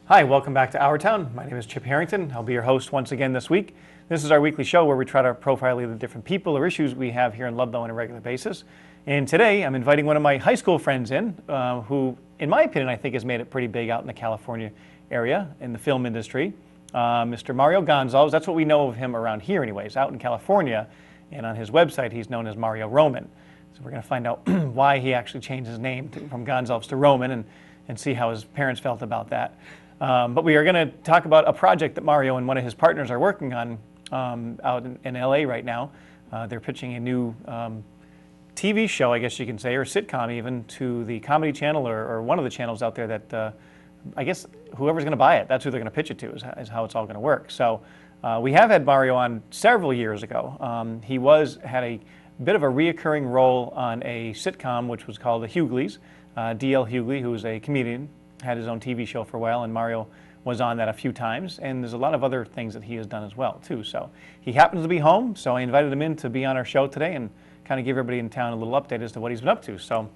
Hi, welcome back to Our Town. My name is Chip Harrington. I'll be your host once again this week. This is our weekly show where we try to profile the different people or issues we have here in Ludlow on a regular basis. And today I'm inviting one of my high school friends in who, in my opinion, I think has made it pretty big out in the California area in the film industry. Mr. Mario Goncalves, that's what we know of him around here anyways, out in California. And on his website, he's known as Mario Roman. So we're going to find out why he actually changed his name from Goncalves to Roman and see how his parents felt about that. But we are going to talk about a project that Mario and one of his partners are working on out in LA right now. They're pitching a new TV show, I guess you can say, or sitcom even, to the Comedy Channel or one of the channels out there that I guess whoever's going to buy it, that's who they're going to pitch it to, is how it's all going to work. So we have had Mario on several years ago. He had a bit of a reoccurring role on a sitcom which was called The Hughleys. D.L. Hughley, who was a comedian, had his own TV show for a while, and Mario was on that a few times, and there's a lot of other things that he has done as well too. So he happens to be home, so I invited him in to be on our show today and kind of give everybody in town a little update as to what he's been up to. So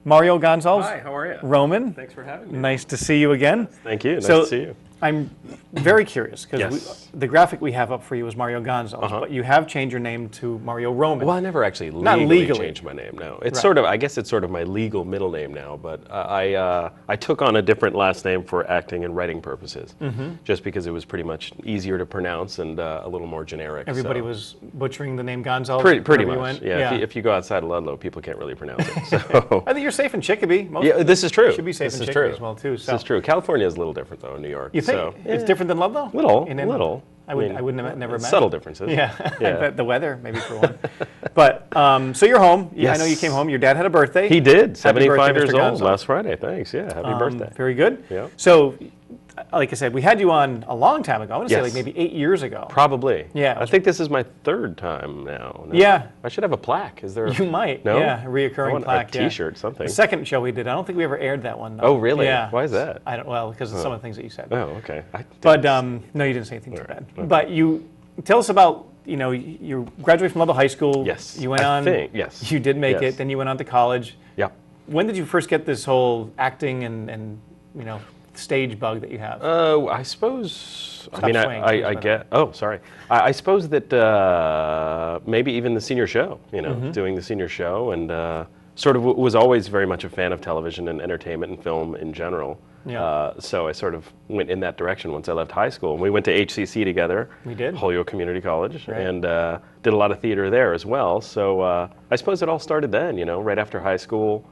Mario Goncalves. Hi, how are you? Roman. Thanks for having me. Nice to see you again. Thank you. Nice to see you. I'm very curious because Yes. the graphic we have up for you is Mario Goncalves, but you have changed your name to Mario Roman. Well, I never actually Not legally changed my name. No, it's sort of. I guess it's sort of my legal middle name now. But I took on a different last name for acting and writing purposes, just because it was pretty much easier to pronounce and a little more generic. Everybody was butchering the name Goncalves. Pretty wherever you much. went. Yeah. If you go outside of Ludlow, people can't really pronounce it. So. I think you're safe in Chicopee. Yeah, this is true. You should be safe this in is Chicopee true. as well too. So. This is true. California is a little different though in New York. You think it's different than Ludlow? Little. I wouldn't have never imagined. Subtle differences. Yeah, I bet the weather maybe for one. But so you're home. Yes. I know you came home. Your dad had a birthday. He did. 75 birthday, years Mr. old Goncalves. last Friday. Thanks. Yeah. Happy birthday. Very good. Yeah. So, like I said, we had you on a long time ago. I want to say Yes. like maybe 8 years ago. Probably. Yeah. I think this is my third time now. No? Yeah. I should have a plaque. Is there? You might. No? Yeah, a I reocurring want plaque. a T-shirt, something. The second show we did, I don't think we ever aired that one. Though. Oh, really? Yeah. Why is that? I don't. Well, because of some of the things that you said. Oh, okay. But no, you didn't say anything too bad. Okay. But you tell us about. You graduated from Ludlow High School. Yes. You went I on. think, yes. You did make Yes. it. Then you went on to college. Yeah. When did you first get this whole acting and stage bug that you have? I suppose. Stop I mean, swaying, I please, get. Oh, sorry. I suppose that maybe even the senior show. Doing the senior show and sort of was always very much a fan of television and entertainment and film in general. Yeah. So I sort of went in that direction once I left high school. And we went to HCC together. We did. Holyoke Community College. Right. And did a lot of theater there as well. So I suppose it all started then, right after high school,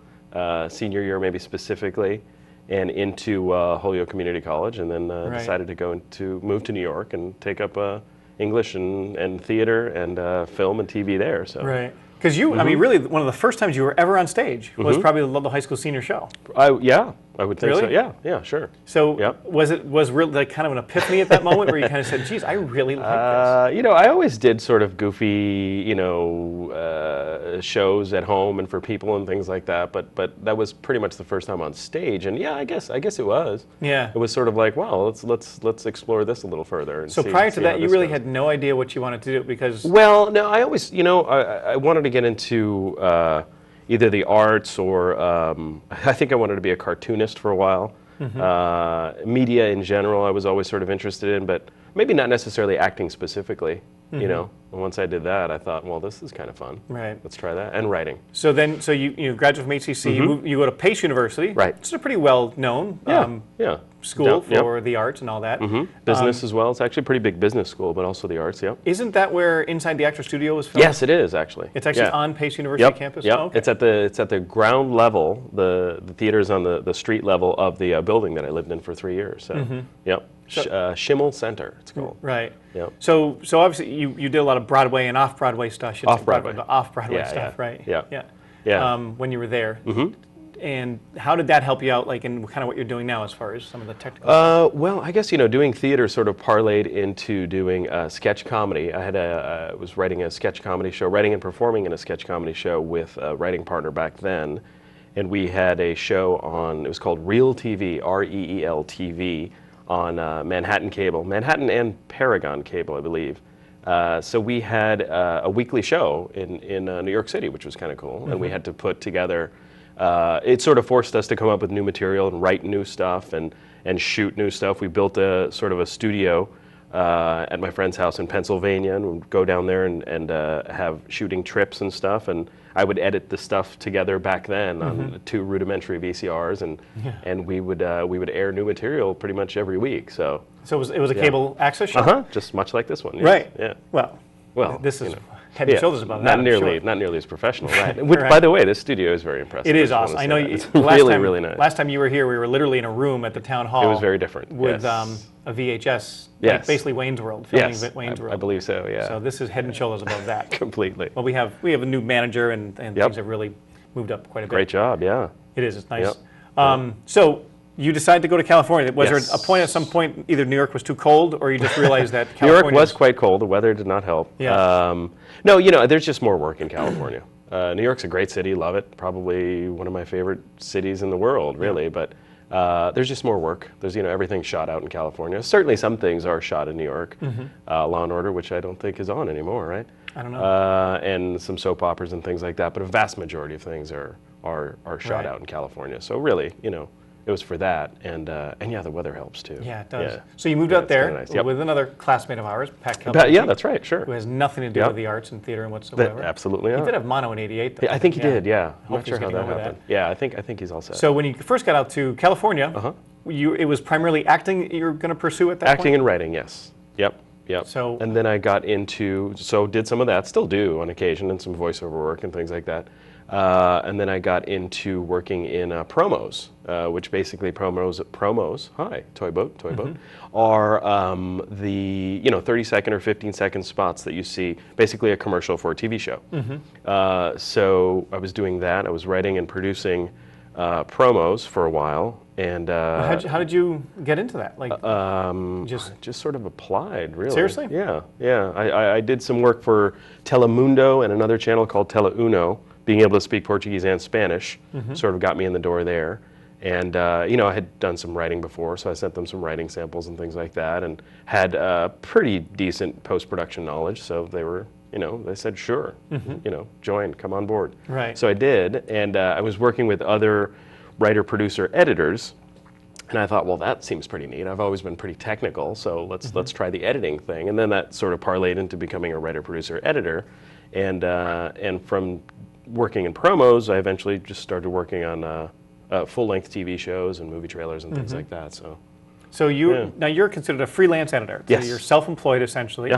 senior year maybe specifically, and into Holyoke Community College. And then decided to move to New York and take up English and theater and film and TV there. So. Right. Because I mean, really, one of the first times you were ever on stage was probably the Ludlow High School senior show. Yeah, I would think so. Really? Yeah, sure. So was really like kind of an epiphany at that moment where you kind of said, geez, I really like this? I always did sort of goofy, shows at home and for people and things like that. But that was pretty much the first time on stage. And yeah, I guess it was. Yeah. It was sort of like, well, let's explore this a little further. And So prior to that, you really had no idea what you wanted to do because. Well, no, I always, I wanted to get into either the arts or I think I wanted to be a cartoonist for a while. Media in general, I was always sort of interested in, but maybe not necessarily acting specifically. And once I did that, I thought, well, this is kind of fun. Right. Let's try that. And writing. So you graduate from HCC, you go to Pace University. Right. It's a pretty well-known school for the arts and all that. Business as well. It's actually a pretty big business school, but also the arts, yep. Isn't that where Inside the Actor Studio was filmed? Yes, it is actually. It's actually on Pace University campus? Yep. Oh, okay. It's at the ground level. The theater's on the street level of the building that I lived in for 3 years. So, yep. Schimmel Center, it's called. Right. Yep. So obviously you did a lot of Broadway and off-Broadway stuff. Off-Broadway. Off-Broadway stuff, right? Yeah. When you were there. And how did that help you out, like in kind of what you're doing now as far as some of the technical stuff? Well, I guess, doing theater sort of parlayed into doing sketch comedy. I was writing a sketch comedy show, writing and performing in a sketch comedy show with a writing partner back then. And we had a show it was called Reel TV, REEL TV, on Manhattan Cable, Manhattan and Paragon Cable, I believe. So we had a weekly show in New York City, which was kind of cool. And we had to put together, it sort of forced us to come up with new material and write new stuff and and shoot new stuff. We built a sort of a studio at my friend's house in Pennsylvania, and we'd go down there and have shooting trips and stuff. And I would edit the stuff together back then on 2 rudimentary VCRs, and we would air new material pretty much every week. So it was a cable access show. Just much like this one. Yes. Right. Yeah. Well, this is head and shoulders above not that. Not nearly as professional, right? Which, by the way, this studio is very impressive. It is awesome. I know it's last really, time, really nice. Last time you were here, we were literally in a room at the town hall. It was very different. With yes. A VHS, yes. like basically Wayne's World, filming yes, Wayne's World. I believe so. Yeah. So this is head and shoulders above that. Completely. Well, we have a new manager, and things have really moved up quite a bit. Great job. Yeah. It is. It's nice. Yep. So you decided to go to California. Was Yes. there a point at some point either New York was too cold, or you just realized that New California York was quite cold. The weather did not help. Yeah. No, there's just more work in California. New York's a great city. Love it. Probably one of my favorite cities in the world, really. But there's just more work. There's everything's shot out in California. Certainly some things are shot in New York. Law and Order, which I don't think is on anymore, right? I don't know. And some soap operas and things like that. But a vast majority of things are shot out in California. So really, it was for that, and yeah, the weather helps too. Yeah, it does. Yeah. So you moved out there nice. Yep. with another classmate of ours, Pat Kelly. Yeah, that's right. Sure. Who has nothing to do with the arts and theater and whatsoever. Absolutely He not. did have mono in '88. I think he did. Yeah. I'm Hope not sure he's how getting that over happened. Yeah, I think he's all set. So when you first got out to California, it was primarily acting you were going to pursue at that point? Acting and writing, yes. Yep. So and then I got into did some of that, still do on occasion, and some voiceover work and things like that. And then I got into working in promos, which basically promos. Hi, Toy Boat, are the 30-second or 15-second spots that you see, basically a commercial for a TV show. So I was doing that. I was writing and producing promos for a while. And how did you get into that? Like just sort of applied, really. Seriously? Yeah. I did some work for Telemundo and another channel called Teleuno. Being able to speak Portuguese and Spanish sort of got me in the door there. And I had done some writing before, so I sent them some writing samples and things like that, and had pretty decent post-production knowledge. So they were, they said, sure, join, come on board. Right. So I did, and I was working with other writer, producer, editors, and I thought, well, that seems pretty neat. I've always been pretty technical, so let's try the editing thing. And then that sort of parlayed into becoming a writer, producer, editor, and from working in promos, I eventually just started working on full-length TV shows and movie trailers and things like that. So now you're considered a freelance editor. Yes. So you're self-employed essentially,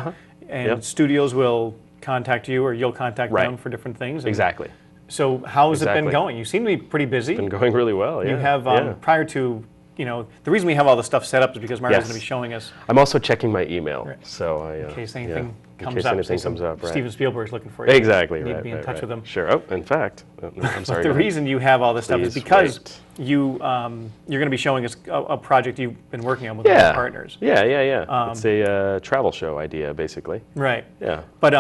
and studios will contact you, or you'll contact them for different things. Exactly. So how has it been going? You seem to be pretty busy. It's been going really well. Yeah. You have prior to. The reason we have all this stuff set up is because Mario's going to be showing us. I'm also checking my email, so in case anything comes up, right. Steven Spielberg's looking for you. Exactly, you need right. to be in touch with him. Sure. Oh, in fact, I'm sorry. But the reason you have all this stuff is because you're going to be showing us a project you've been working on with your partners. Yeah. It's a travel show idea, basically. Right. Yeah. But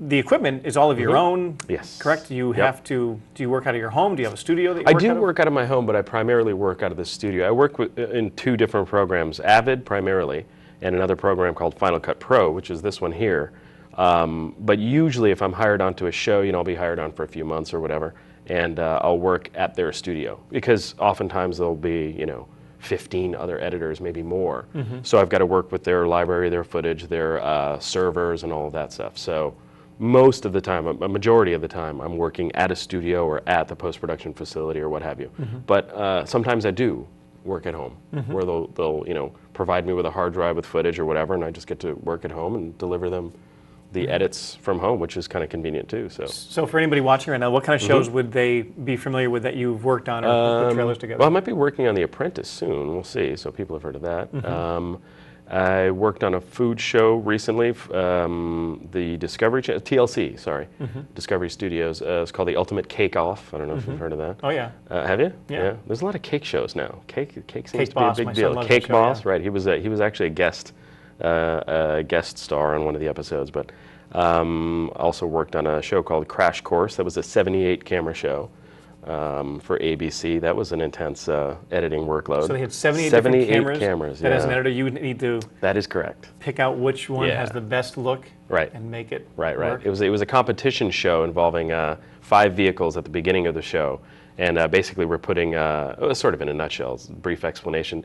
the equipment is all of your own. Yes. Correct. You have to. Do you work out of your home? Do you have a studio that you work out of? I do work out of my home, but I primarily work out of the studio. I work in 2 different programs: Avid primarily, and another program called Final Cut Pro, which is this one here. But usually, if I'm hired onto a show, I'll be hired on for a few months or whatever, and I'll work at their studio, because oftentimes there'll be 15 other editors, maybe more. So I've got to work with their library, their footage, their servers, and all of that stuff. So most of the time, a majority of the time, I'm working at a studio or at the post-production facility or what have you. But sometimes I do work at home, where they'll provide me with a hard drive with footage or whatever, and I just get to work at home and deliver them the edits from home, which is kind of convenient too. So for anybody watching right now, what kind of shows would they be familiar with that you've worked on or put trailers together? Well, I might be working on The Apprentice soon. We'll see. So people have heard of that. I worked on a food show recently, the Discovery Channel, TLC, sorry, Discovery Studios. It's called The Ultimate Cake Off. I don't know if you've heard of that. Oh, yeah. Have you? Yeah. There's a lot of cake shows now. Cake seems to be Boss, a big deal. Cake Boss, right? He was actually a guest star on one of the episodes, but also worked on a show called Crash Course. That was a 78 camera show. For ABC. That was an intense editing workload. So they had 78 different cameras that as an editor you would need to That is correct. Pick out which one has the best look and make it work. It was a competition show involving 5 vehicles at the beginning of the show, and basically we're putting, sort of in a nutshell, it's a brief explanation,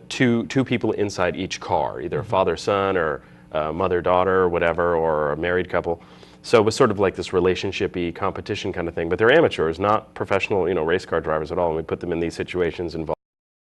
two people inside each car, either a father-son or mother-daughter or whatever, or a married couple. So it was sort of like this relationship-y competition kind of thing. But they're amateurs, not professional, race car drivers at all. And we put them in these situations involved.